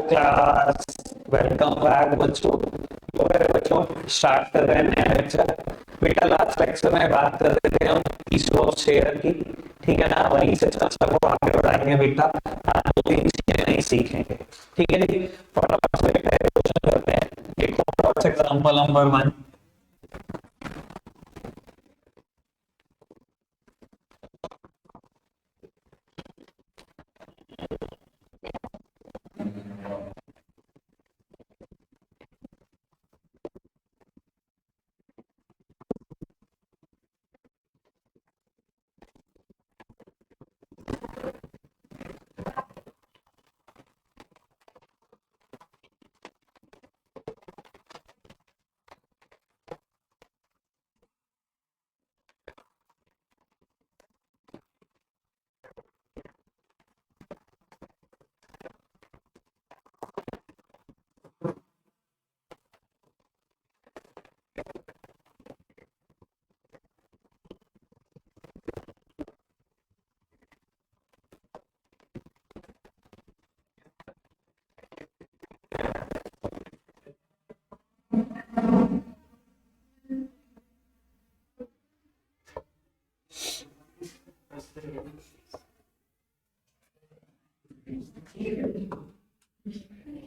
Class, welcome back बच्चों। तो मेरे बच्चों स्टार्ट कर रहे हैं नया लेक्चर। बेटा लास्ट लेक्चर में बात कर रहे थे हम इशू ऑफ शेयर की, ठीक है ना। वहीं से चर्चा को आगे बढ़ाएंगे बेटा। आज 2-3 चीजें नहीं सीखेंगे, ठीक है जी। फटाफट से क्वेश्चन करते हैं। देखो एग्जांपल नंबर 1।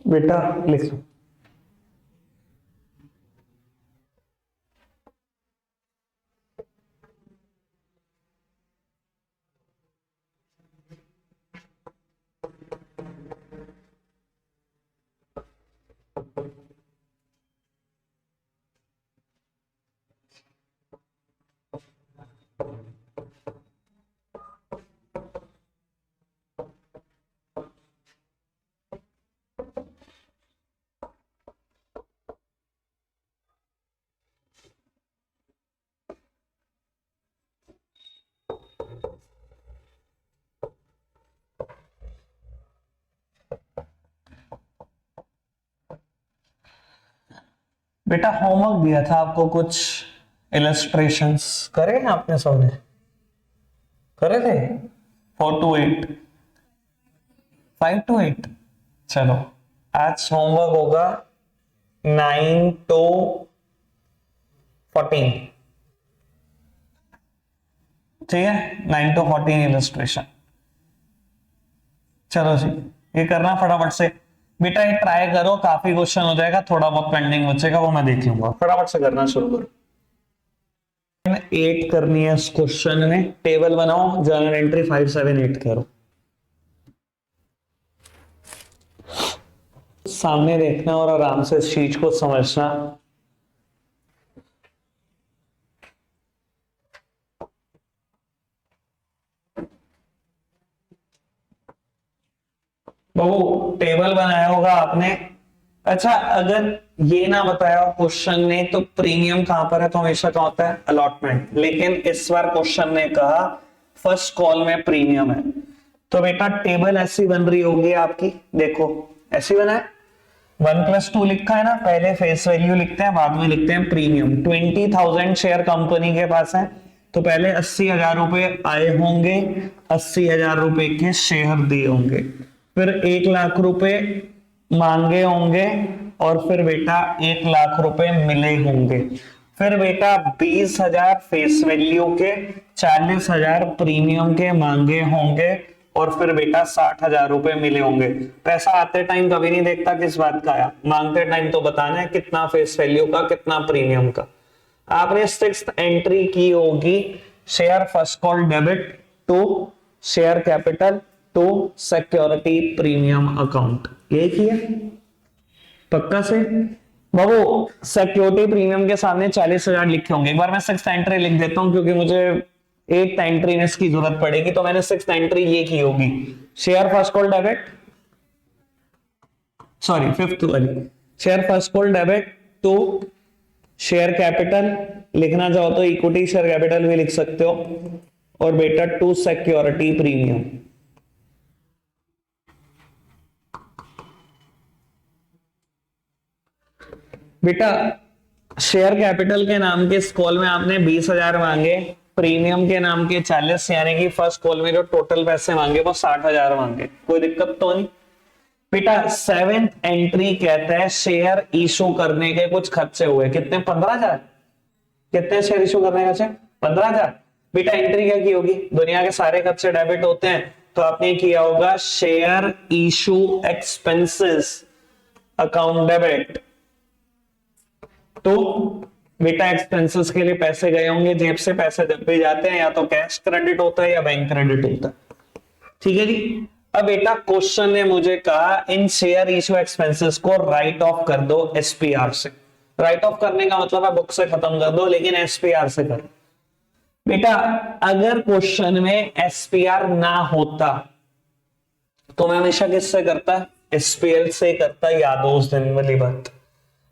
बेटा लिखो। बेटा होमवर्क दिया था आपको, कुछ इलस्ट्रेशंस करे हैं आपने? सबने करे थे? 4 to 8, 5 to 8। चलो आज होमवर्क होगा 9 to 14, ठीक है। 9 to 14 इलस्ट्रेशन। चलो जी ये करना फटाफट से बेटा, ये ट्राई करो, काफी क्वेश्चन हो जाएगा, थोड़ा बहुत पेंडिंग बचेगा वो मैं देख लूंगा। फटाफट से करना शुरू करो। 8 करनी है इस क्वेश्चन में। टेबल बनाओ, जर्नल एंट्री 578 करो। सामने देखना और आराम से इस चीज को समझना। वो टेबल बनाया होगा आपने। अच्छा अगर ये ना बताया क्वेश्चन ने तो प्रीमियम कहां पर है, तो हमेशा क्या होता है? अलॉटमेंट। लेकिन इस बार क्वेश्चन ने कहा फर्स्ट कॉल में प्रीमियम है, तो बेटा टेबल ऐसी बन रही होगी आपकी। देखो ऐसी बना है, 1+2 लिखा है ना। पहले फेस वैल्यू लिखते हैं, बाद में लिखते हैं प्रीमियम। 20,000 शेयर कंपनी के पास है, तो पहले 80,000 रुपए आए होंगे, 80,000 रुपए के शेयर दिए होंगे, फिर 1 लाख रुपए मांगे होंगे, और फिर बेटा 1 लाख रुपए मिले होंगे। फिर बेटा 20,000 फेस वैल्यू के, 40,000 प्रीमियम के मांगे होंगे, और फिर बेटा 60,000 रुपए मिले होंगे। पैसा आते टाइम कभी नहीं देखता किस बात का आया, मांगते टाइम तो बताना है कितना फेस वैल्यू का, कितना प्रीमियम का। आपने 6th एंट्री की होगी, share first call debit to share capital to security premium account, यही किया पक्का से। बाबू सिक्योरिटी प्रीमियम के सामने 40,000 लिखे होंगे। एक बार मैं 6th एंट्री लिख देता हूं क्योंकि मुझे 8th एंट्री में इसकी जरूरत पड़ेगी, तो मैंने 6th एंट्री ये की होगी, share first call debit, sorry 5th वाली, share first call debit to share capital, लिखना चाहो तो इक्विटी शेयर कैपिटल भी लिख सकते हो, और बेटा टू सिक्योरिटी प्रीमियम। बेटा शेयर कैपिटल के नाम के इस कॉल में आपने 20,000 मांगे, प्रीमियम के नाम के 40, यानी कि फर्स्ट कॉल में जो टोटल पैसे मांगे वो 60,000 मांगे। कोई दिक्कत तो नहीं? बेटा 7th एंट्री कहता है शेयर इशू करने के कुछ खर्चे हुए, कितने? 15,000। कितने शेयर इशू करने के खर्चे? 15,000। बेटा एंट्री क्या की होगी? दुनिया के सारे खर्चे डेबिट होते हैं, तो आपने किया होगा share issue expenses account debit. तो बेटा एक्सपेंसेस के लिए पैसे गए होंगे जेब से, पैसे जब भी जाते हैं या तो कैश क्रेडिट होता है या बैंक क्रेडिट होता है। ठीक है जी। अब बेटा क्वेश्चन ने मुझे कहा इन शेयर इशू एक्सपेंसेस को राइट ऑफ कर दो एसपीआर से। राइट ऑफ करने का मतलब है बुक से खत्म कर दो, लेकिन एसपीआर से करो। बेटा अगर क्वेश्चन में एसपीआर ना होता तो मैं हमेशा किससे करता? एसपीएल से करता, याद हो उस दिन वाली बात।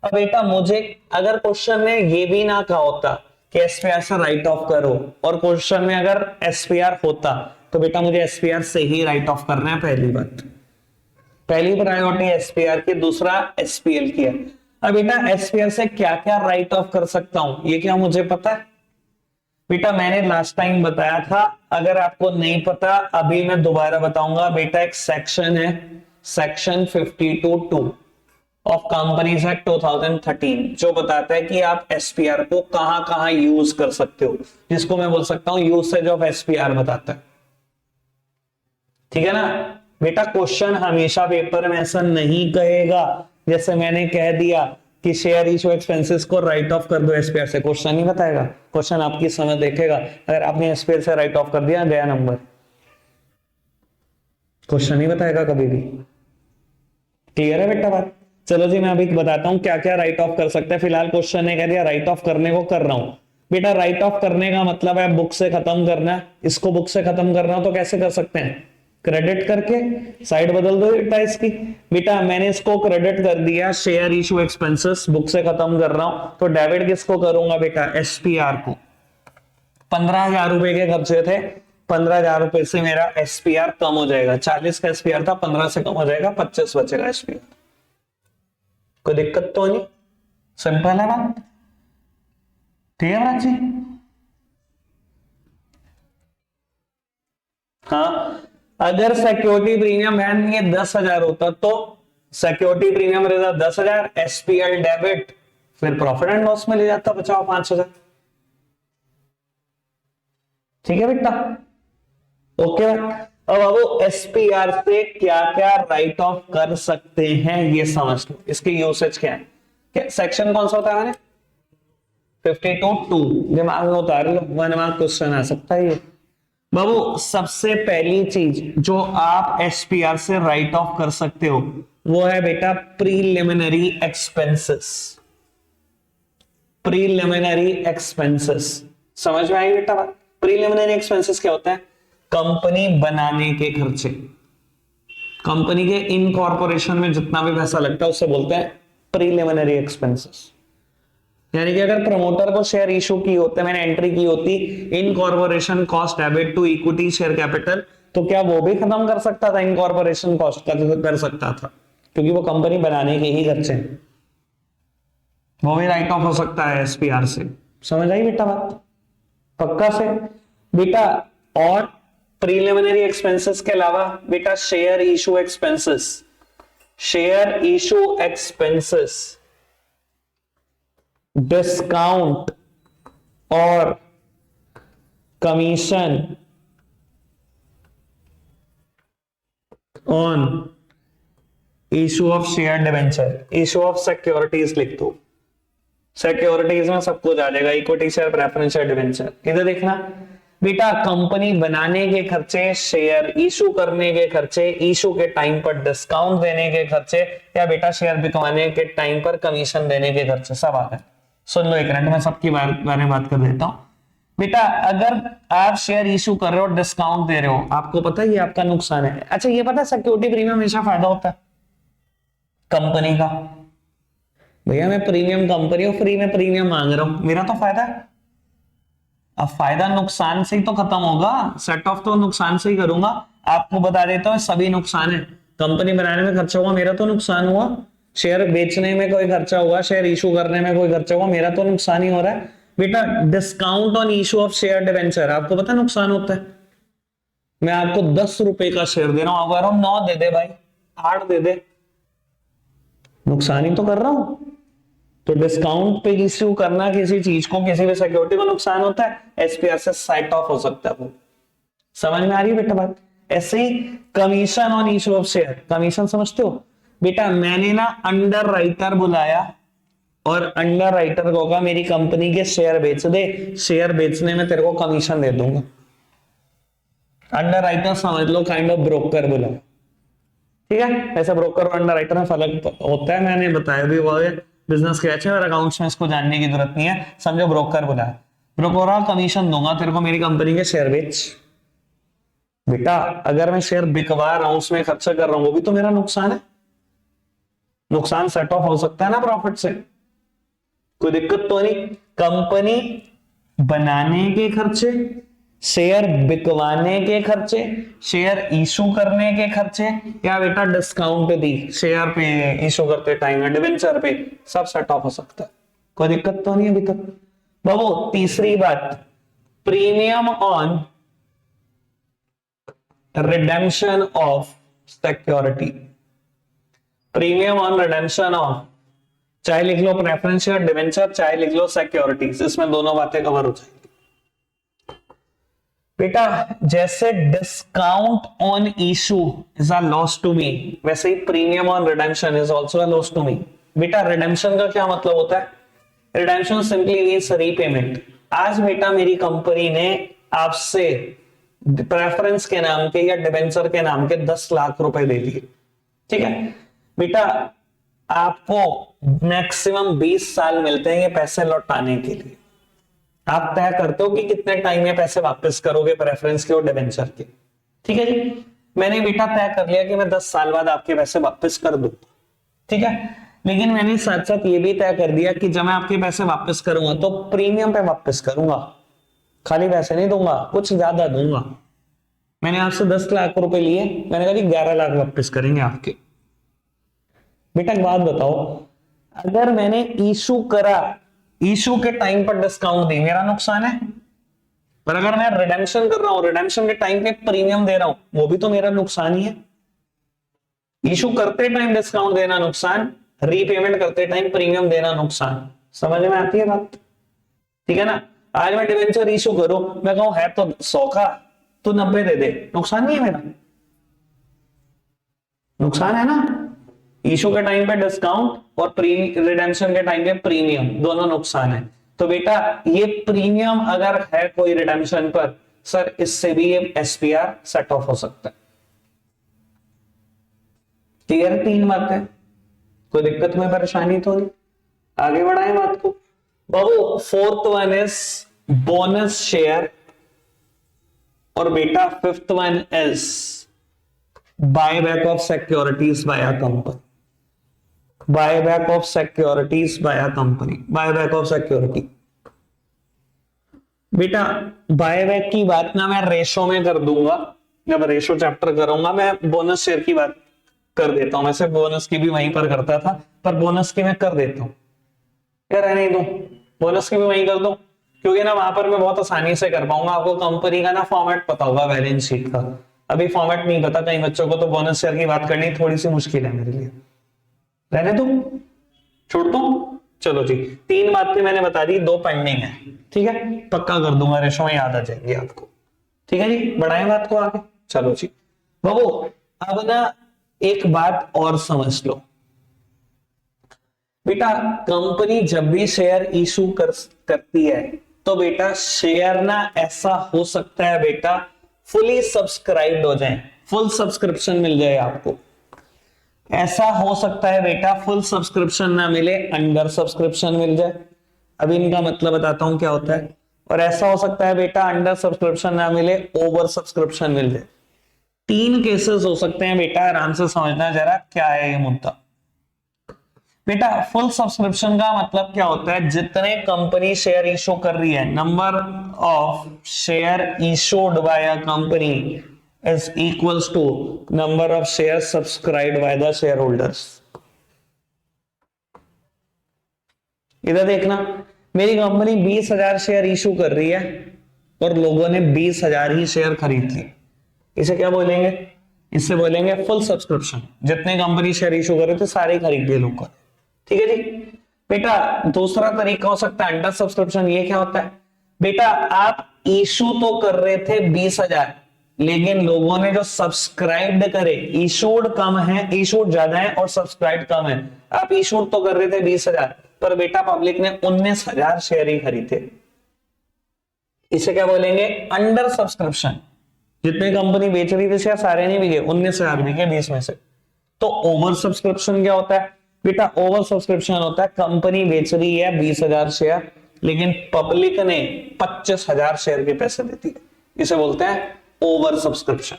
अब बेटा मुझे अगर क्वेश्चन में ये भी ना कहा होता कि एसपीआर से राइट ऑफ करो, और क्वेश्चन में अगर एसपीआर होता तो बेटा मुझे एसपीआर से ही राइट ऑफ करना है। पहली बात, पहली प्रायोरिटी एसपीआर की, दूसरा एसपीएल की है। अब बेटा एसपीआर से क्या क्या राइट ऑफ कर सकता हूं, ये क्या मुझे पता है? बेटा मैंने लास्ट टाइम बताया था, अगर आपको नहीं पता अभी मैं दोबारा बताऊंगा। बेटा एक सेक्शन है, सेक्शन 52(2) ऑफ कंपनीज एक्ट 2013, जो बताता है कि आप एसपीआर को कहां कहां यूज कर सकते हो, जिसको मैं बोल सकता हूं यूसेज ऑफ एसपीआर बताता है। ठीक है ना बेटा? क्वेश्चन हमेशा पेपर में ऐसा नहीं कहेगा जैसे मैंने कह दिया कि शेयर इशू एक्सपेंसेस को राइट ऑफ कर दो एसपीआर से। क्वेश्चन नहीं बताएगा, क्वेश्चन आपकी समझ देखेगा। अगर आपने एसपीआर से राइट ऑफ कर दिया, गया नंबर। क्वेश्चन नहीं बताएगा कभी भी। क्लियर है बेटा बात? चलो जी मैं अभी बताता हूं क्या क्या राइट ऑफ कर सकते हैं। फिलहाल क्वेश्चन ने कह दिया राइट ऑफ करने को कर रहा हूं। बेटा राइट ऑफ करने का मतलब है बुक से खत्म करना। इसको बुक से खत्म करना हो तो कैसे कर सकते हैं? क्रेडिट करके साइड बदल दो बेटा इसकी। बेटा मैंने इसको क्रेडिट कर दिया, शेयर इशू एक्सपेंसेस बुक से खत्म कर रहा हूं, तो डेबिट किसको करूंगा बेटा? एसपीआर को। 15,000 रुपए के खर्चे थे, 15,000 रुपए से मेरा एसपीआर कम हो जाएगा। 40 का एसपीआर था, 15 से कम हो जाएगा, 25 बचेगा एसपीआर। कोई दिक्कत तो नहीं? सिंपल है बात। ठीक है राज जी? हाँ, अगर सिक्योरिटी प्रीमियम बहन ये 10,000 होता तो सिक्योरिटी प्रीमियम रहता 10,000, एसपीएल डेबिट, फिर प्रॉफिट एंड लॉस में ले जाता, बचाओ 5,000। ठीक है बेटा? ओके। अब बाबू एसपीआर से क्या क्या राइट ऑफ कर सकते हैं ये समझ लो, इसके यूसेज क्या है। क्या सेक्शन कौन सा होता है? 52(2) दिमाग में उतार लो, 1 मार्क क्वेश्चन आ सकता है ये। बाबू सबसे पहली चीज जो आप एसपीआर से राइट ऑफ कर सकते हो वो है बेटा प्रीलिमिनरी एक्सपेंसेस। प्रीलिमिनरी एक्सपेंसेस समझ में आई बेटा बात? प्रीलिमिनरी एक्सपेंसेस क्या होता है? कंपनी बनाने के खर्चे। कंपनी के इनकॉर्पोरेशन में जितना भी पैसा लगता है उसे बोलते हैं प्रीलिमिनरी एक्सपेंसेस। यानी कि अगर प्रमोटर को शेयर इशू की होते, मैंने एंट्री की होती incorporation cost debit to equity share capital, तो क्या वो भी खत्म कर सकता था? इनकॉर्पोरेशन कॉस्ट कर सकता था, क्योंकि वो कंपनी बनाने के ही खर्चे हैं। वो भी राइट ऑफ हो सकता है एसपीआर से। समझ आई बेटा बात? पक्का से बेटा। और प्रीलिमिनरी एक्सपेंसेस के अलावा बेटा share issue expenses, share issue expenses, discount और commission on issue of share debenture, issue of securities लिख दो। सिक्योरिटीज में सब कुछ आ जाएगा, equity share, preference share, debenture. इधर देखना बेटा, कंपनी बनाने के खर्चे, शेयर इशू करने के खर्चे, इशू के टाइम पर डिस्काउंट देने के खर्चे, या बेटा शेयर बिकवाने के टाइम पर कमीशन देने के खर्चे, सब आ गए। सुन लो एक मिनट, मैं सबकी बारे में बात कर देता हूं। बेटा अगर आप शेयर इशू कर रहे हो, डिस्काउंट दे रहे हो, आपको पता है ये आपका नुकसान है। अच्छा ये पता है सिक्योरिटी प्रीमियम हमेशा फायदा होता है कंपनी का। भैया मैं प्रीमियम कंपनी हूं, फ्री में प्रीमियम मांग रहा हूं, मेरा तो फायदा है। अब फायदा नुकसान से ही तो खत्म होगा, सेट ऑफ तो नुकसान से ही करूंगा। आपको बता देता हूं सभी नुकसान है। कंपनी बनाने में खर्चा हुआ, मेरा तो नुकसान हुआ। शेयर बेचने में कोई खर्चा हुआ, शेयर इशू करने में कोई खर्चा हुआ, मेरा तो नुकसान ही हो रहा है। बेटा discount on issue of share debenture, आपको पता नुकसान होता है। मैं आपको 10 रुपए का शेयर दे रहा हूं, आप कह रहा हूं 9 दे दे भाई, 8 दे दे, नुकसान ही तो कर रहा हूं। तो डिस्काउंट पे इश्यू करना किसी चीज को, किसी भी सिक्योरिटी को नुकसान होता है, एसपीआर से साइट ऑफ हो सकता है वो। समझ में आ रही है बेटा बात? ऐसे ही commission on issue of share, commission समझते हो बेटा? मैंने ना अंडर राइटर बुलाया और अंडर राइटर को कहा मेरी कंपनी के शेयर बेच दे, शेयर बेचने में तेरे को कमीशन दे दूंगा। अंडर राइटर समझ लो काइंड ऑफ ब्रोकर बुला, ठीक है? ऐसा ब्रोकर और अंडर राइटर में फर्क होता है, मैंने बताया भी वो है बिजनेस के अच्छे और अकाउंट्स में इसको जानने की जरूरत नहीं है। समझो ब्रोकर बुलाया, ब्रोकर कमीशन दूंगा तेरे को मेरी कंपनी के शेयर बेच। बेटा अगर मैं शेयर बिकवा रहा हूं, उसमें खर्चा कर रहा हूं, वो भी तो मेरा नुकसान है। नुकसान सेट ऑफ हो सकता है ना प्रॉफिट से, कोई दिक्कत तो नहीं। कंपनी बनाने के खर्चे, शेयर बिकवाने के खर्चे, शेयर इशू करने के खर्चे, या बेटा डिस्काउंट दी शेयर पे इशू करते टाइम या डिवेंचर पे, सब सेट ऑफ हो सकता है, कोई दिक्कत तो नहीं है अभी तक बाबू। तीसरी बात, premium on redemption of security, premium on redemption of, चाहे लिख लो प्रेफरेंस शेयर डिवेंचर, चाहे लिख लो सिक्योरिटीज, इसमें दोनों बातें कवर हो जाएंगी बेटा। जैसे discount on issue is a loss to me, वैसे ही premium on redemption is also a loss to me. बेटा रिडेम्पशन का क्या मतलब होता है? Redemption simply means repayment. आज बेटा मेरी कंपनी ने आपसे प्रेफरेंस के नाम के या डिवेंचर के नाम के 10 लाख रुपए दे दिए, ठीक है बेटा? आपको मैक्सिमम 20 साल मिलते हैं ये पैसे लौटाने के लिए। आप तय करते हो कि कितने टाइम में पैसे वापस करोगे प्रेफरेंस के और डिवेंचर के, ठीक है जी? मैंने बेटा तय कर लिया कि मैं 10 साल बाद आपके पैसे वापस कर दूं, ठीक है? लेकिन मैंने साथ साथ ये भी तय कर दिया कि जब मैं आपके पैसे वापस करूंगा तो प्रीमियम पे वापस करूंगा, खाली पैसे नहीं दूंगा, कुछ ज्यादा दूंगा। मैंने आपसे 10 लाख रुपए लिए, मैंने कहा 11 लाख वापस करेंगे आपके। बेटा एक बात बताओ, अगर मैंने इशू करा, इशू के टाइम पर डिस्काउंट दी, मेरा नुकसान है? पर अगर मैं रिडेम्पशन कर रहा हूं, रिडेम्पशन के टाइम पे प्रीमियम दे रहा हूं, वो भी तो मेरा नुकसान ही है। इशू करते टाइम डिस्काउंट देना नुकसान, रीपेमेंट करते टाइम प्रीमियम देना नुकसान। समझ में आती है बात? ठीक है ना? आज मैं डिवेंचर इशू करूं, मैं कहूं है तो 100 का, तो 90 दे दे, नुकसान नहीं है मेरा? नुकसान है ना? इशू के टाइम पे डिस्काउंट और रिडेम्पशन के टाइम पे प्रीमियम, दोनों नुकसान है। तो बेटा ये प्रीमियम अगर है कोई रिडेम्पशन पर, सर इससे भी ये एसपीआर सेट ऑफ हो सकता है। क्लियर? 3 बातें, कोई दिक्कत कोई परेशानी तो नहीं? आगे बढ़ाएं बात को बाबू। Fourth one is bonus share, और बेटा fifth one is buyback of securities by a company. Buyback of securities by a company, buyback of security. बेटा बायबैक की बात ना मैं रेशो में कर दूंगा, जब रेशो चैप्टर करूंगा मैं बोनस शेयर की बात कर देता हूं। वैसे बोनस की भी वहीं पर करता था, पर बोनस की मैं कर देता हूं, क्या रहने दूं, बोनस की भी वहीं कर दो, क्योंकि ना वहां पर मैं बहुत आसानी से कर पाऊंगा। आपको कंपनी का ना फॉर्मेट पता होगा बैलेंस शीट का, अभी फॉर्मेट नहीं पता कई बच्चों को, तो बोनस शेयर की बात करनी थोड़ी सी मुश्किल है मेरे लिए। रहने दो, छोड़ दो। चलो जी, 3 बातें मैंने बता दी, 2 पेंडिंग है, ठीक है? पक्का कर दूंगा, रेशो में याद आ जाएगी आपको, ठीक है जी? बढ़ाएं बात को आगे। चलो जी बाबू, अब ना एक बात और समझ लो बेटा, कंपनी जब भी शेयर इशू करती है तो बेटा शेयर ना ऐसा हो सकता है बेटा फुली सब्सक्राइब्ड हो जाए, फुल सब्सक्रिप्शन मिल जाए आपको। ऐसा हो सकता है बेटा फुल सब्सक्रिप्शन ना मिले, अंडर सब्सक्रिप्शन मिल जाए। अभी इनका मतलब बताता हूं क्या होता है। और ऐसा हो सकता है बेटा अंडर सब्सक्रिप्शन ना मिले, ओवर सब्सक्रिप्शन मिल जाए। 3 केसेस हो सकते हैं बेटा, आराम से समझना जरा क्या है ये मुद्दा। बेटा फुल सब्सक्रिप्शन का मतलब क्या होता है? जितने कंपनी शेयर इशू कर रही है, number of share issued by a company is equals to number of share subscribed by the shareholders. इधर देखना, मेरी कंपनी 20,000 शेयर इशू कर रही है और लोगों ने 20,000 ही शेयर खरीद ली, इसे क्या बोलेंगे? इससे बोलेंगे फुल सब्सक्रिप्शन। जितने कंपनी शेयर इशू कर रहे थे सारे खरीद लिए लोगों ने, ठीक है जी बेटा। दूसरा तरीका हो सकता है अंडर सब्सक्रिप्शन। ये क्या होता है बेटा, आप इशू तो कर रहे थे 20,000, लेकिन लोगों ने जो सब्सक्राइब करे, इशूड कम है, इशूड ज्यादा है और सब्सक्राइब कम है। आप इशूड तो कर रहे थे 20,000, पर बेटा पब्लिक ने 19,000 शेयर ही खरीदे। इसे क्या बोलेंगे, अंडर सब्सक्रिप्शन। जितने कंपनी बेच रही थी शेयर सारे नहीं बिके, 19,000 बिके 20 में से। तो ओवर सब्सक्रिप्शन क्या होता है बेटा, ओवर सब्सक्रिप्शन होता है कंपनी बेच रही है 20,000 शेयर, लेकिन पब्लिक ने 25,000 शेयर के पैसे देती है। इसे बोलते हैं ओवर सब्सक्रिप्शन।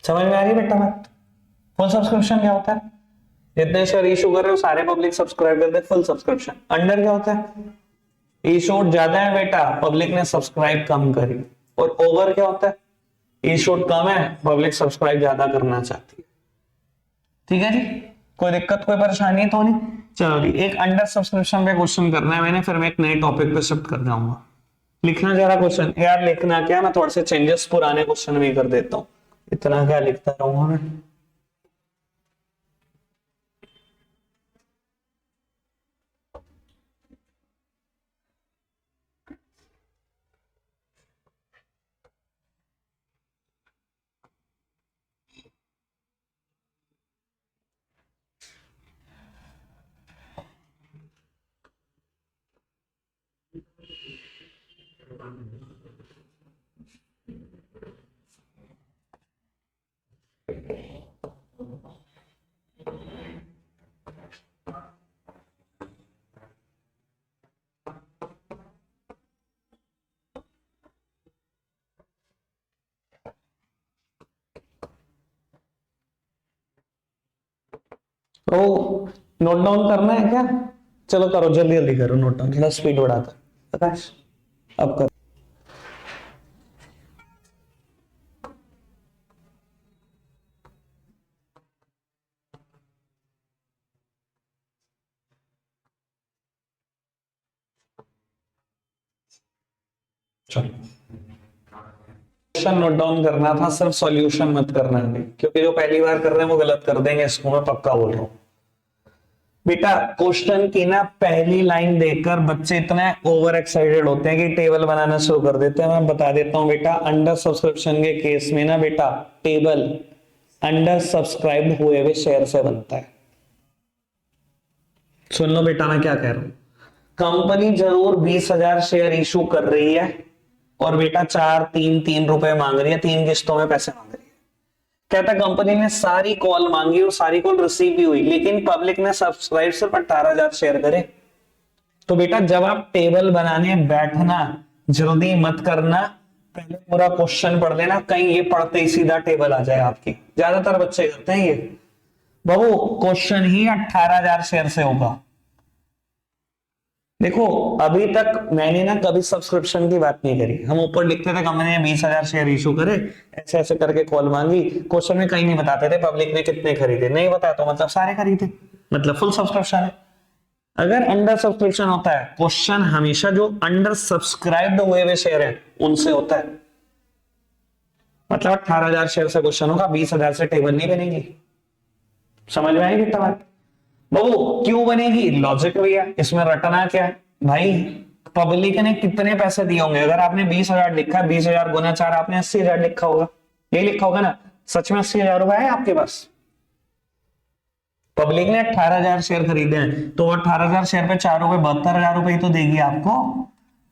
समझ में आ रही बेटा बात। फुल सब्सक्रिप्शन क्या होता है, जितने शेयर इशू कर रहे हो सारे पब्लिक सब्सक्राइब करते हैं, फुल सब्सक्रिप्शन। अंडर क्या होता है, इशूड ज्यादा है बेटा, पब्लिक ने सब्सक्राइब कम करी। और ओवर क्या होता है, इशूड कम है, पब्लिक सब्सक्राइब ज्यादा करना चाहती है। ठीक है जी, कोई दिक्कत कोई परेशानी तो नहीं। चलो जी, एक अंडर सब्सक्रिप्शन पे क्वेश्चन करना है मैंने, फिर मैं एक नए टॉपिक पे शिफ्ट कर जाऊंगा। लिखना जरा क्वेश्चन यार, लिखना क्या, मैं थोड़े से चेंजेस पुराने क्वेश्चन में कर देता हूँ, इतना क्या लिखता रहूंगा मैं। तो नोट डाउन करना है क्या, चलो करो जल्दी जल्दी करो नोट डाउन, थोड़ा स्पीड बढ़ाता प्रकाश अब कर। चलो क्वेश्चन नोट डाउन करना था, सिर्फ सॉल्यूशन मत करना है, क्योंकि जो पहली बार कर रहे हैं वो गलत कर देंगे, इसको मैं पक्का बोल रहा हूं। बेटा क्वेश्चन की ना पहली लाइन देखकर बच्चे इतने ओवर एक्साइटेड होते हैं कि टेबल बनाना शुरू कर देते हैं। मैं बता देता हूं बेटा, अंडर सब्सक्रिप्शन के केस में ना बेटा टेबल अंडर सब्सक्राइब्ड हुए हुए शेयर से बनता है। सुन लो बेटा मैं क्या कह रहा हूं, कंपनी जरूर 20,000 शेयर इशू कर रही है और बेटा 3 रुपए मांग रही है, 3 किस्तों में पैसे मांग रही है। कहता कंपनी ने सारी कॉल मांगी और सारी कॉल रिसीव भी हुई, लेकिन पब्लिक ने सब्सक्राइब सिर्फ 18,000 शेयर करे। तो बेटा जब आप टेबल बनाने बैठना जल्दी मत करना, पहले पूरा क्वेश्चन पढ़ लेना, कहीं ये पढ़ते ही सीधा टेबल आ जाए आपकी। ज्यादातर बच्चे करते हैं ये, बाबू क्वेश्चन ही 18,000 शेयर से होगा। देखो अभी तक मैंने ना कभी सब्सक्रिप्शन की बात नहीं करी, हम ऊपर लिखते थे कंपनी ने 20,000 शेयर इशू करे, ऐसे ऐसे करके कॉल मांगी, क्वेश्चन में कहीं नहीं बताते थे पब्लिक ने कितने खरीदे, नहीं बताया तो मतलब सारे खरीदे, मतलब फुल सब्सक्रिप्शन है। अगर अंडर सब्सक्रिप्शन होता है, क्वेश्चन हमेशा जो अंडर सब्सक्राइब्ड हुए हुए शेयर है उनसे होता है। मतलब 18,000 शेयर से क्वेश्चन होगा, 20,000 से टेबल नहीं बनेगी। समझ में आएगी बेटा बात। बाबू क्यों बनेगी, लॉजिक भैया, इसमें रटना क्या है भाई, पब्लिक ने कितने पैसे दिए होंगे। अगर आपने 20,000 लिखा है, 20,000 गुना 4 आपने 80,000 लिखा होगा, यही लिखा होगा ना। सच में 80,000 रुपए है आपके पास, पब्लिक ने 18,000 शेयर खरीदे हैं, तो 18,000 शेयर पे 4 रुपए 72,000 रुपए ही तो देगी आपको,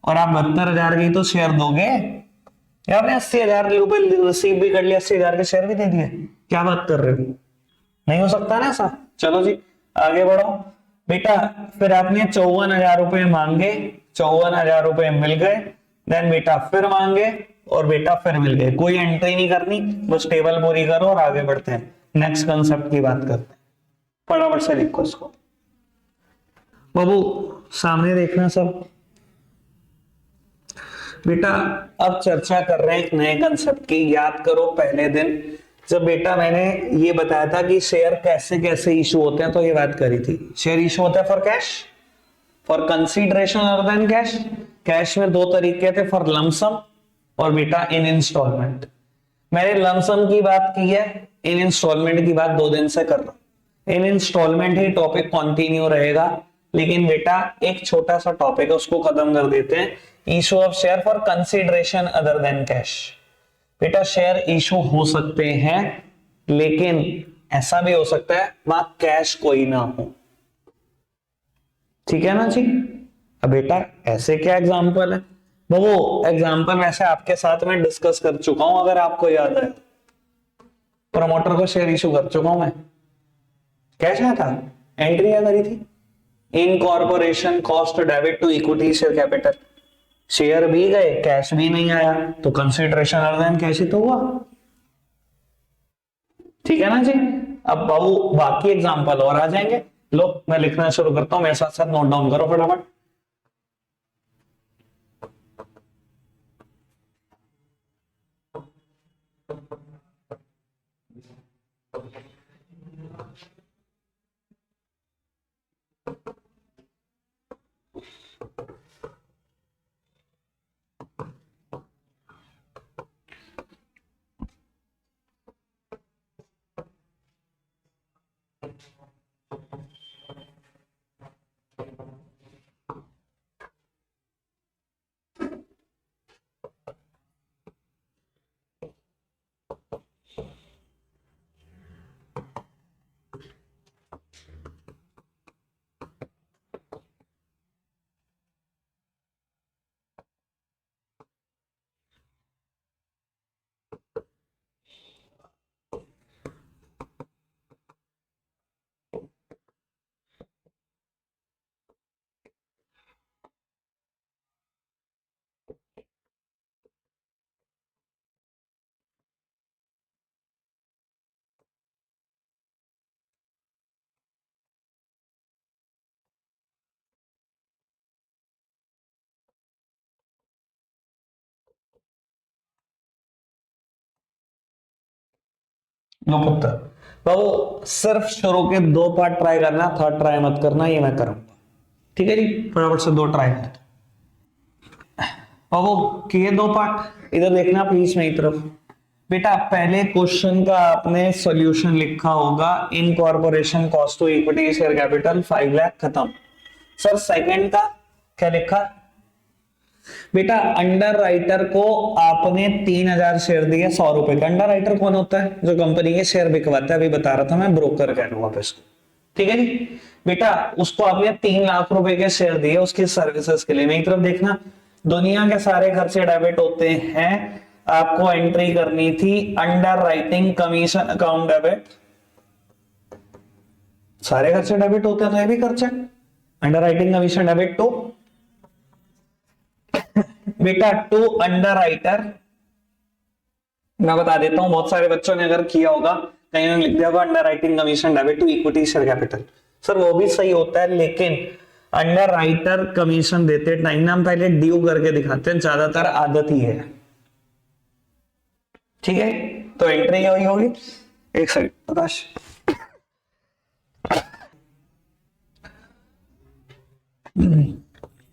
और आप 72,000 की तो शेयर दोगे। या आपने 80,000 रुपए रिसीव भी कर लिया, 80,000 के शेयर भी दे दिए, क्या बात कर रहे हो, नहीं हो सकता ना ऐसा। चलो जी आगे बढ़ो बेटा, फिर आपने 54,000 रुपए मांगे, 54,000 रुपए मिल गए, देन बेटा फिर मांगे और बेटा फिर मिल गए। कोई एंट्री नहीं करनी, बस टेबल पूरी करो और आगे बढ़ते हैं, नेक्स्ट कंसेप्ट की बात करते हैं। फटाफट से लिखो इसको बाबू, सामने देखना सब। बेटा अब चर्चा कर रहे हैं एक नए कंसेप्ट की, याद करो पहले दिन जब बेटा मैंने ये बताया था कि शेयर कैसे कैसे इशू होते हैं, तो ये बात करी थी। शेयर इशू होता है for cash, for consideration other than cash. Cash में 2 तरीके थे, फॉर लमसम और बेटा इन इंस्टॉलमेंट। मैंने लमसम की बात की है, इन इंस्टॉलमेंट की बात 2 दिन से कर रहा हूं। इन इंस्टॉलमेंट ही टॉपिक कंटिन्यू रहेगा, लेकिन बेटा एक छोटा सा टॉपिक है उसको खत्म कर देते हैं। Issue of share for consideration other than cash. बेटा शेयर इशू हो सकते हैं, लेकिन ऐसा भी हो सकता है वहां कैश कोई ना हो। ठीक है ना जी। अब बेटा ऐसे क्या एग्जांपल है, वो एग्जांपल वैसे आपके साथ में डिस्कस कर चुका हूं, अगर आपको याद है। प्रमोटर को शेयर इशू कर चुका हूं मैं, कैश ना था, एंट्री क्या करी थी, incorporation cost debit to equity share capital, share भी गए कैश भी नहीं आया, तो कंसिडरेशन अदर देन कैश ही तो हुआ। ठीक है ना जी। अब बाबू बाकी एग्जांपल और आ जाएंगे। लो मैं लिखना शुरू करता हूं, मेरे साथ साथ नोट डाउन करो फटाफट। लो पुत्र बाबू, सिर्फ शुरू के 2 पार्ट ट्राई करना, थर्ड ट्राई मत करना, ये मैं करूंगा। ठीक है जी, फटाफट से 2 ट्राई करते बाबू। किए 2 पार्ट, इधर देखना प्लीज मेरी तरफ। बेटा पहले क्वेश्चन का आपने सॉल्यूशन लिखा होगा, incorporation cost to equity share capital 5 lakh, खत्म। सर सेकंड का क्या लिखा बेटा, अंडर राइटर को आपने 3000 शेयर दिए 100 रुपए का। अंडर राइटर कौन होता है, जो कंपनी के शेयर बिकवाता है, अभी बता रहा था मैं, ब्रोकर कह लूंगा आप इसको। ठीक है जी। बेटा उसको आपने 3 लाख रुपए के शेयर दिए उसकी सर्विसेज के लिए। मेरी तरफ देखना, दुनिया के सारे खर्चे डेबिट होते हैं, आपको एंट्री करनी थी underwriting commission account debit. सारे खर्चे डेबिट होते हैं तो ये भी खर्चा, underwriting commission debit to बेटा टू अंडर राइटर। मैं बता देता हूं, बहुत सारे बच्चों ने अगर किया होगा, कहीं ने लिख दिया होगा underwriting commission debit to equity share capital. Sir वो भी सही होता है, लेकिन अंडर राइटर कमीशन देते टाइम ना हम पहले ड्यू करके दिखाते हैं, ज्यादातर आदत ही है। ठीक है, तो एंट्री हुई होगी, एक सेकंड प्रकाश।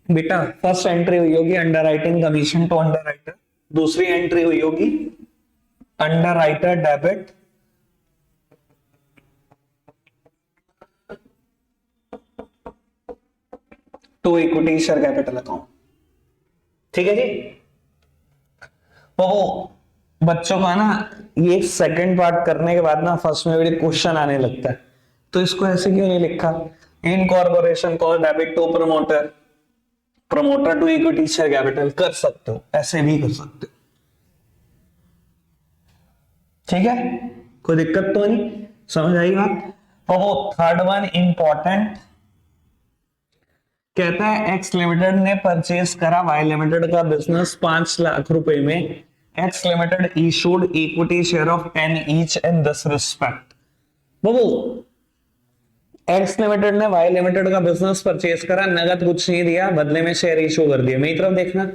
बेटा फर्स्ट एंट्री हुई होगी underwriting commission to underwriter, दूसरी एंट्री हुई होगी underwriter debit to equity share capital account. ठीक है जी। वो बच्चों का ना ये सेकंड पार्ट करने के बाद ना फर्स्ट में भी क्वेश्चन आने लगता है, तो इसको ऐसे क्यों नहीं लिखा, incorporation cost debit to promoter, promoter to equity share capital, कर सकते हो, ऐसे भी कर सकते हो। ठीक है, कोई दिक्कत तो नहीं, समझ आई बात। तो वो थर्ड वन इंपॉर्टेंट कहता है, एक्स लिमिटेड ने परचेज करा वाई लिमिटेड का बिजनेस 5 लाख रुपए में, x limited issued equity share of 10 each in this respect. Babu x limited ने वाई लिमिटेड का बिजनेस परचेज करा, नगद कुछ नहीं दिया, बदले में शेयर इशू कर दिया। मेरी तरफ देखना,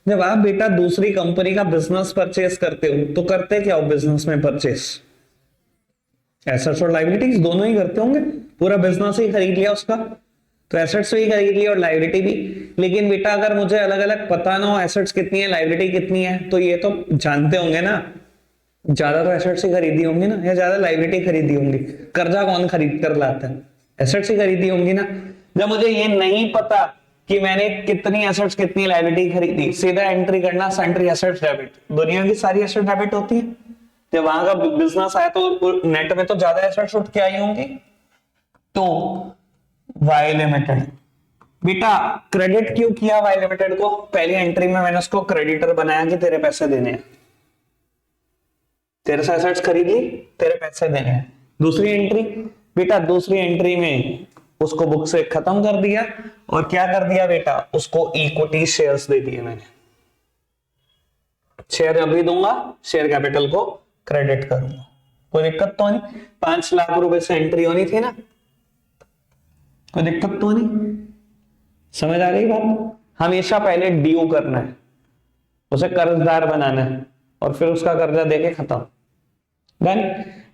जब आप बेटा दूसरी कंपनी का बिजनेस परचेज करते हो तो करते क्या हो बिजनेस में परचेज, एसेट्स और लायबिलिटीज दोनों ही करते होंगे, पूरा बिजनेस ही खरीद लिया उसका, तो एसेट्स भी खरीद लिया और लायबिलिटी भी। लेकिन बेटा अगर मुझे अलग अलग पता ना हो एसेट्स कितनी है लायबिलिटी कितनी है, तो ये तो जानते होंगे ना, ज्यादा तो एसेट्स ही खरीदी होंगी ना, या ज्यादा लाइबिलिटी खरीदी होंगी? कर्जा कौन खरीद कर लाता है? एसेट्स ही खरीदी होंगी ना। जब मुझे ये नहीं पता कि मैंने कितनी एसेट्स कितनी लाइबिलिटी खरीदी, सीधा एंट्री करना सन्ड्री एसेट्स डेबिट। दुनिया की सारी एसेट डेबिट होती है। जब वहां का बिजनेस आया तो नेट में तो ज्यादा एसेट्स उठ के आई होंगी। तो वाई लिमिटेड, बेटा क्रेडिट क्यों किया वाई लिमिटेड को? पहली एंट्री में मैंने उसको क्रेडिटर बनाया कि तेरे पैसे देने हैं, तेरे से एसेट्स खरीद ली, तेरे पैसे देने हैं। दूसरी एंट्री, बेटा दूसरी एंट्री में उसको बुक से खत्म कर दिया, और क्या कर दिया बेटा, उसको इक्विटी शेयर्स दे दिए मैंने। शेयर अभी दूंगा, शेयर कैपिटल को क्रेडिट करूंगा, कोई दिक्कत तो नहीं। 5 लाख रुपए से एंट्री होनी थी ना, कोई दिक्कत तो नहीं। समझ आ गई बात? हमेशा पहले ड्यू करना है, उसे कर्जदार बनाना है, और फिर उसका कर्जा देके खत्म। डन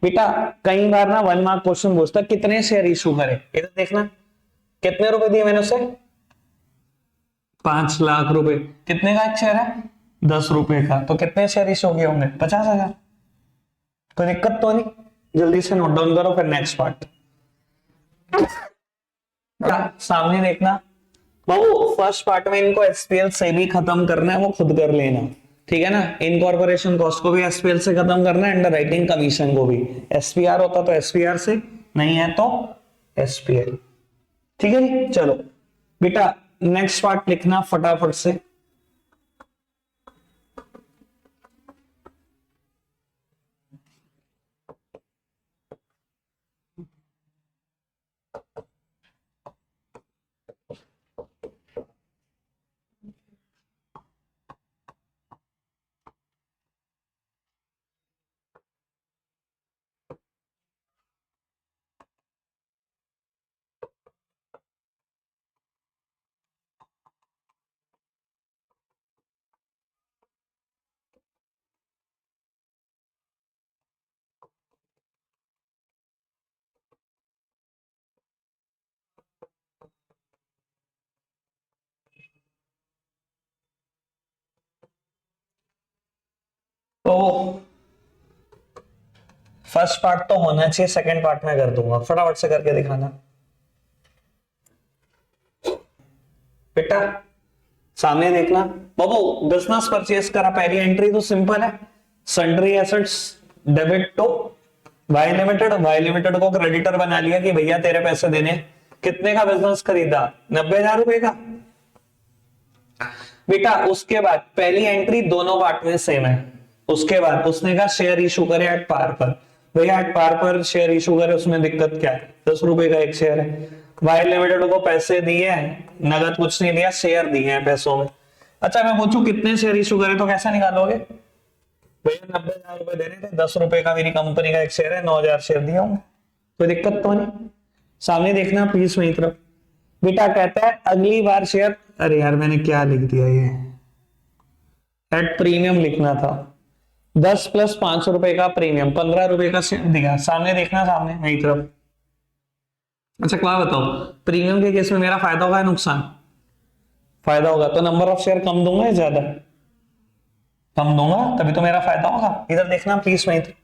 बेटा। कई बार ना 1 मार्क क्वेश्चन पूछता कितने शेयर इशू करे, इधर देखना कितने रुपए दिए मैंने उसे, 5 लाख रुपए। कितने का एक शेयर है? 10 रुपए का। तो कितने शेयर इशू किए होंगे? 50,000। कोई दिक्कत तो नहीं। जल्दी से नोट डाउन करो, फिर नेक्स्ट पार्ट सामने देखना। बाबू फर्स्ट पार्ट में इनको एसपीएल से भी खत्म करना है, वो खुद कर लेना, ठीक है ना। इनकॉर्पोरेशन कॉस्ट को भी एसपीएल से खत्म करना है, अंडर राइटिंग कमीशन को भी। एसपीआर होता तो एसपीआर से, नहीं है तो एसपीएल, ठीक है जी। चलो बेटा नेक्स्ट पार्ट लिखना फटाफट से। तो फर्स्ट पार्ट तो होना चाहिए, सेकंड पार्ट में कर दूंगा, फटाफट से करके दिखाना बेटा। सामने देखना बाबू, बिजनेस परचेस करा, पहली एंट्री तो सिंपल है, sundry assets debit to Y limited. Y limited को क्रेडिटर बना लिया कि भैया तेरे पैसे देने। कितने का बिजनेस खरीदा? 90,000 रुपए का बेटा। उसके बाद पहली एंट्री दोनों पार्ट में सेम है। उसके बाद उसने कहा शेयर इशू करे एट पार पर। भैया एट पार पर शेयर इशू करे, उसमें दिक्कत क्या है? 10 रुपए का एक शेयर है। वाई लिमिटेड को पैसे दिए हैं, नगद कुछ नहीं दिया, शेयर दिए हैं पैसों में। अच्छा मैं पूछूं कितने शेयर इशू करे तो कैसे निकालोगे? भैया 90,000 रुपए देने थे, 10 रुपए का मेरी कंपनी का एक शेयर है, 9,000 शेयर दिया होंगे, कोई दिक्कत तो नहीं। सामने देखना प्लीज मेरी तरफ। बेटा कहता है अगली बार शेयर, अरे यार मैंने क्या लिख दिया, ये एट प्रीमियम लिखना था। 10 प्लस 5 रुपए का प्रीमियम, 15 रुपए का शेयर दिया। सामने देखना, सामने मेरी तरफ। अच्छा क्या बताओ, प्रीमियम के केस में मेरा फायदा होगा या नुकसान? फायदा होगा, तो नंबर ऑफ शेयर कम दूंगा या ज्यादा? कम दूंगा, तभी तो मेरा फायदा होगा। इधर देखना प्लीज मेरी तरफ।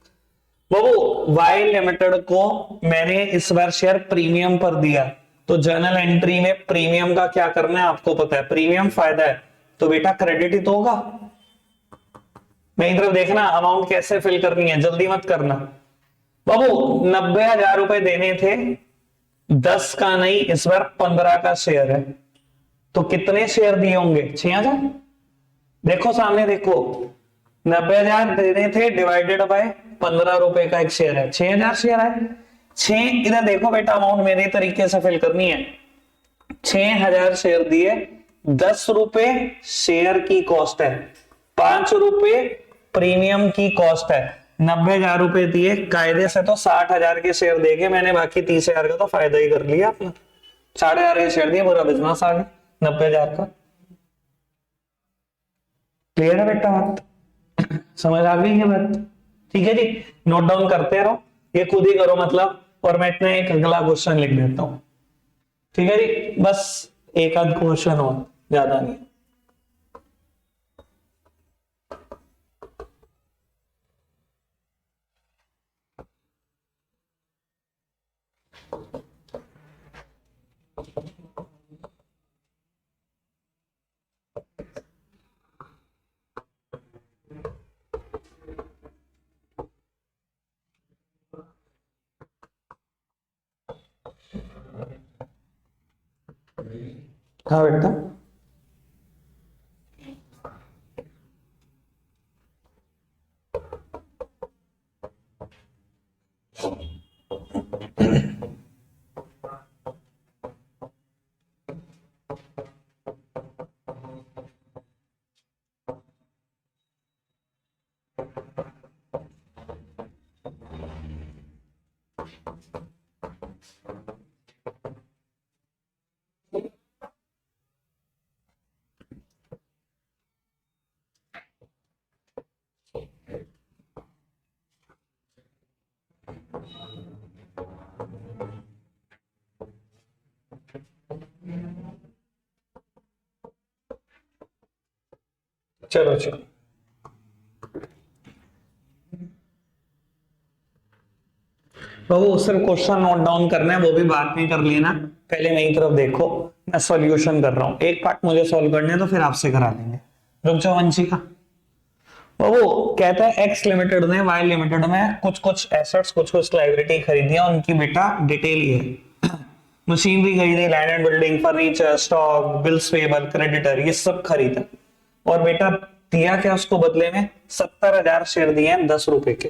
बाबू वाई लिमिटेड को मैंने इस बार शेयर प्रीमियम पर दिया, तो जर्नल एंट्री में प्रीमियम का क्या करना है आपको पता है, प्रीमियम फायदा है, तो बेटा क्रेडिट ही तो होगा। मेरी तरफ देखना, अमाउंट कैसे फिल करनी है, जल्दी मत करना। बाबू 90,000 रुपए देने थे, 10 का नहीं इस बार 15 का शेयर है, तो कितने शेयर दिए होंगे? 6,000। देखो सामने देखो, 90,000 देने थे डिवाइडेड बाय 15 रुपए का एक शेयर है, 6,000 शेयर है। 6 इधर देखो बेटा, अमाउंट मेरे तरीके से फिल करनी है। 6,000 शेयर दिए, 10 रुपए शेयर की कॉस्ट है, 5 रुपए प्रीमियम की कॉस्ट है। 90,000 रुपए दिए, कायदे से तो 60,000 के शेयर देके मैंने बाकी 30,000 का तो फायदा ही कर लिया अपना। 60,000 के शेयर दिए, पूरा बिजनेस आ गया 90,000 का। क्लियर है बेटा बात? समझ आ गई है बात? ठीक है जी, नोट डाउन करते रहो, ये खुद ही करो मतलब, और मैं इतना एक अगला क्वेश्चन लिख देता हूं। ठीक है जी, बस एक आध क्वेश्चन हो, ज्यादा नहीं। हाँ बेटा, चलो चलो, तो वो सिर्फ क्वेश्चन नोट डाउन करना है, वो भी बाद में कर लेना, पहले मेरी तरफ देखो, मैं सॉल्यूशन कर रहा हूं, एक पार्ट मुझे सॉल्व करने तो फिर आपसे करा लेंगे। रुक जाओ वंशिका। वो कहता है एक्स लिमिटेड ने वाई लिमिटेड में कुछ कुछ एसेट्स कुछ कुछ लाइबिलिटी खरीदी है, उनकी बेटा डिटेल ये है। मशीनरी खरीदी, land and building, furniture, stock, bills payable, creditor, ये सब खरीदा, और बेटा दिया क्या उसको बदले में? 70,000 शेयर दिए हैं 10 रुपए के।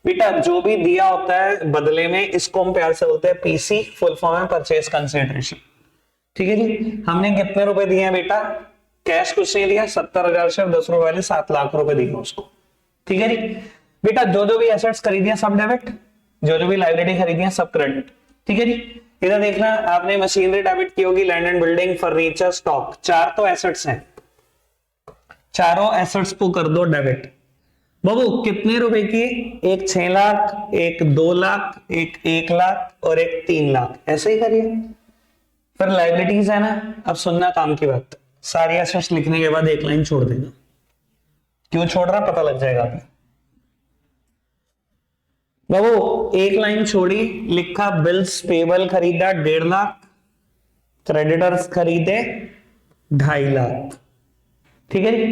बेटा जो भी दिया होता है बदले में, इसको हम प्यार से बोलते हैं पीसी, फुल फॉर्म है परचेज कंसिडरेशन। ठीक है जी, हमने कितने रुपए दिए हैं बेटा? कैश कुछ नहीं दिया, 70,000 शेयर 10 रुपए वाले 7 लाख रुपए दिए उसको। ठीक है जी बेटा, जो जो भी एसेट्स खरीदी है सब डेबिट, जो जो भी लाइबिलिटी खरीदी है सब क्रेडिट। ठीक है जी, इधर देखना, आपने मशीनरी डेबिट की होगी, land and building, furniture, stock, 4 तो एसेट्स हैं, चारों एसेट्स को कर दो डेबिट। बाबू कितने रुपए की? एक 6 लाख, एक 2 लाख, एक 1 लाख और एक 3 लाख, ऐसे ही करिए। फिर लाइबिलिटीज है ना, अब सुनना काम की बात, सारी एसेट्स लिखने के बाद एक लाइन छोड़ देना। क्यों छोड़ रहा पता लग जाएगा आपको। बाबू एक लाइन छोड़ी, लिखा बिल्स पेबल खरीदा 1.5 लाख, क्रेडिटर्स खरीदे 2.5 लाख। ठीक है जी,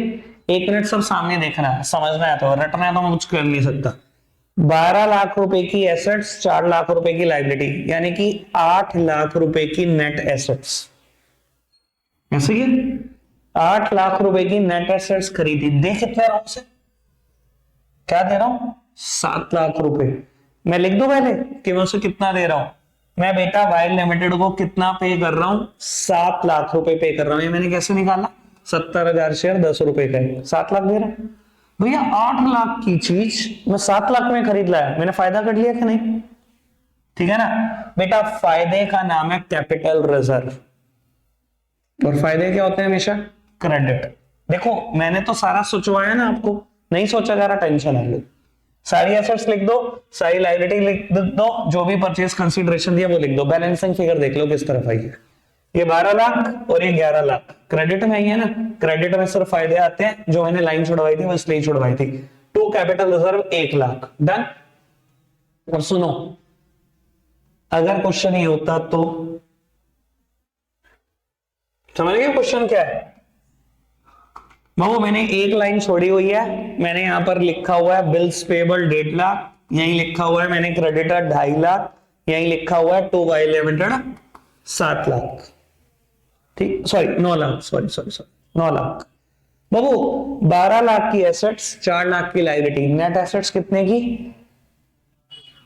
1 मिनट सब सामने देखना है, समझना है तो, रटना है तो मैं कुछ कर नहीं सकता। 12 लाख रुपए की एसेट्स, 4 लाख रुपए की लाइबिलिटी, यानी कि 8 लाख रुपए की नेट एसेट्स। ऐसे ही 8 लाख रुपए की नेट एसेट्स खरीदी। देख कितने रहा हूं से, क्या दे रहा हूं? 7 लाख रुपए। मैं लिख दूं पहले कि मैं उसे कितना दे रहा हूं? मैं बेटा वाई लिमिटेड को कितना पे कर रहा हूं? 7 लाख रुपए पे कर रहा हूं। ये मैंने कैसे निकाला? 70,000 शेयर 10 रुपए का है, 7 लाख दे रहा हूं भैया। 8 लाख की चीज मैं 7 लाख में खरीद लाया, मैंने फायदा कर लिया कि नहीं? ठीक है ना बेटा, फायदे का नाम है कैपिटल रिजर्व, और फायदे क्या होते हैं? हमेशा क्रेडिट। देखो मैंने तो सारा सोचवाया ना आपको, नहीं सोचा जा रहा, टेंशन है। सारी एसेट्स लिख दो, सारी लायबिलिटी लिख दो, जो भी परचेज कंसीडरेशन दिया वो लिख दो, बैलेंसिंग फिगर देख लो किस तरफ आई है। ये 12 लाख और ये 11 लाख क्रेडिट में आई है ना। क्रेडिट में सिर्फ फायदे आते हैं, जो मैंने लाइन छुड़वाई थी वो इसलिए छुड़वाई थी। To capital reserve 1 lakh, done. और सुनो, अगर क्वेश्चन ये होता तो, समझ गए क्वेश्चन क्या है? मामू मैंने एक लाइन छोड़ी हुई है, मैंने यहां पर लिखा हुआ है बिल्स पेबल 1.5 लाख, यही लिखा हुआ है मैंने क्रेडिटर 2.5 लाख, यही लिखा हुआ है टू वाई लिमिटेड 7 लाख, ठीक, सॉरी 9 लाख, सॉरी 9 लाख। बाबू 12 लाख की एसेट्स, 4 लाख की लायबिलिटी, नेट एसेट्स कितने की?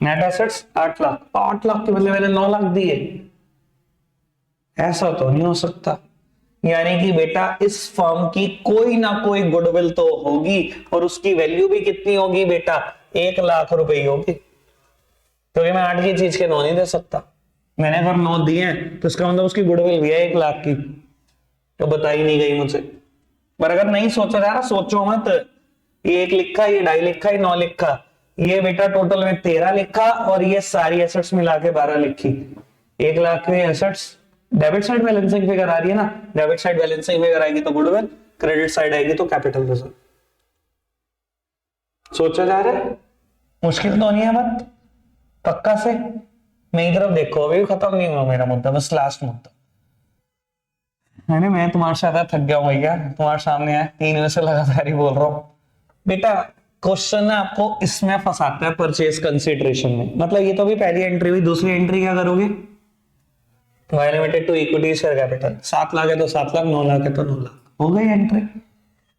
Net assets 8 lakh. 8 लाख के बदले मैंने 9 लाख दिए, ऐसा तो नहीं हो सकता। यानी कि बेटा इस फर्म की कोई ना कोई गुडविल तो होगी, और उसकी वैल्यू भी कितनी होगी बेटा? 1 लाख रुपए ही होगी, क्योंकि मैं 8 की चीज के 9 नहीं दे सकता। मैंने अगर 9 दिए हैं तो इसका मतलब उसकी गुडविल भी है 1 लाख की, तो बताई नहीं गई मुझे। पर अगर नहीं सोचा जा रहा, सोचो मत, ये 1 लिखा, ये 2.5 लिखा, ये 9 लिखा, ये बेटा टोटल में 13 लिखा, और ये सारी एसेट्स मिला के 12 लिखी। 1 लाख की assets, debit side balancing figure आ रही है ना, डेबिट साइड बैलेंसिंग फिगर आएगी तो गुडविल, क्रेडिट साइड आएगी तो कैपिटल रिजर्व। सोचा जा रहा है, मुश्किल तो नहीं है बात, पक्का से। मेरी तरफ देखो, अभी खत्म नहीं हुआ मेरा मुद्दा, बस लास्ट मुद्दा। मैंने मैं तुम्हारे साथ थक गया हूँ भैया, तुम्हारे सामने है 3 बजे से लगातार ही बोल रहा हूँ बेटा। क्वेश्चन ना आपको इसमें फंसाता है परचेज कंसिडरेशन में। मतलब ये तो भी पहली एंट्री हुई, दूसरी एंट्री क्या करोगे? Y limited to equity share capital, 7 lakh है तो 7 लाख, 9 लाख है तो 9 लाख, हो गई एंट्री।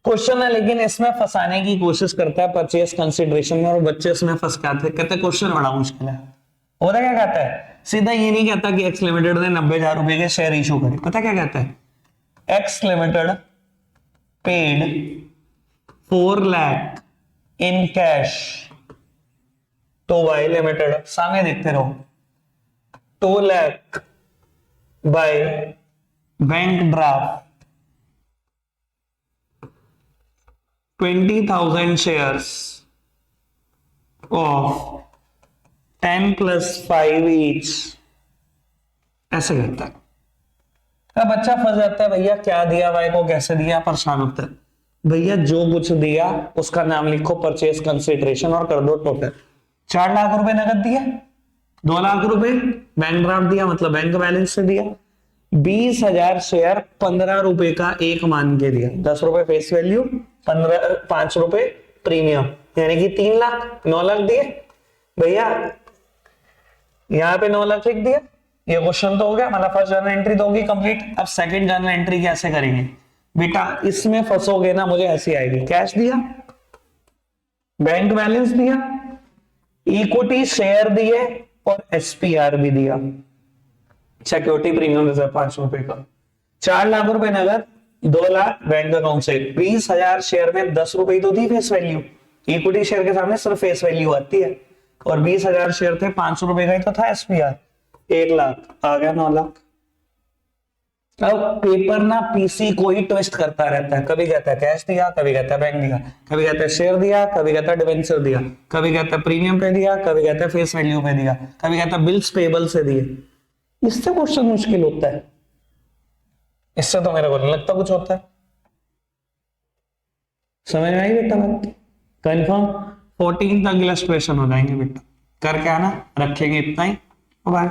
क्वेश्चन है लेकिन इसमें फंसाने की कोशिश करता है परचेज कंसिडरेशन में, और बच्चे इसमें फंस के आते हैं, कहते हैं क्वेश्चन बड़ा मुश्किल है। और क्या कहता है? सीधा ये नहीं कहता कि एक्स लिमिटेड ने 90,000 रुपए के शेयर इशू करे, पता क्या कहता है? X limited paid 4 lakh in cash तो वाई लिमिटेड, सामने देखते रहो, 2 lakh by bank draft 20,000 shares of 10 + 5 each, ऐसे कहता है। अब बच्चा फंस जाता है, भैया क्या दिया वाई को, कैसे दिया, परेशान होता है। भैया जो कुछ दिया उसका नाम लिखो परचेज कंसिडरेशन और कर दो टोटल। 4 लाख रुपए नगद दिया, 2 लाख रुपए बैंक ड्राफ्ट दिया, मतलब बैंक बैलेंस से दिया, 20,000 शेयर 15 रुपए का एक मान के दिया, 10 रुपए फेस वैल्यू, 5 रुपए प्रीमियम, यानी कि 3 लाख, 9 लाख दिए भैया। यहां पे 9 लाख लिख दिया। ये क्वेश्चन तो हो गया, मतलब फर्स्ट जर्नल एंट्री तो होगी कंप्लीट। अब सेकंड जर्नल एंट्री कैसे करेंगे बेटा? इसमें फंसोगे ना, मुझे ऐसी आएगी, कैश दिया, बैंक बैलेंस दिया, इक्विटी शेयर दिए और एसपीआर भी दिया, सिक्योरिटी प्रीमियम रिजर्व 5 रुपए का, 4 लाख रुपए नगद, 2 लाख बैंक अकाउंट से, 20,000 शेयर में 10 रुपए तो थी फेस वैल्यू, इक्विटी शेयर के सामने सिर्फ फेस वैल्यू आती है, और 20,000 शेयर थे, 5 रुपए का ही तो था एसपीआर, 1 लाख, आ गया 9 लाख। अब पेपर ना पीसी को ही ट्विस्ट करता रहता है, कभी कहता है कैश दिया, कभी कहता है बैंक दिया, कभी कहता है शेयर दिया, कभी कहता है डिवेंचर दिया, कभी कहता है प्रीमियम पे दिया, कभी कहता है फेस वैल्यू पे दिया, कभी कहता है बिल्स पेबल से दिए। इससे क्वेश्चन मुश्किल होता है, इससे तो मेरे को नहीं लगता कुछ होता है। समझ में आई बेटा बात? कंफर्म 14 तक इलस्ट्रेशन हो जाएंगे बेटा, करके आना, रखेंगे इतना ही, बाय।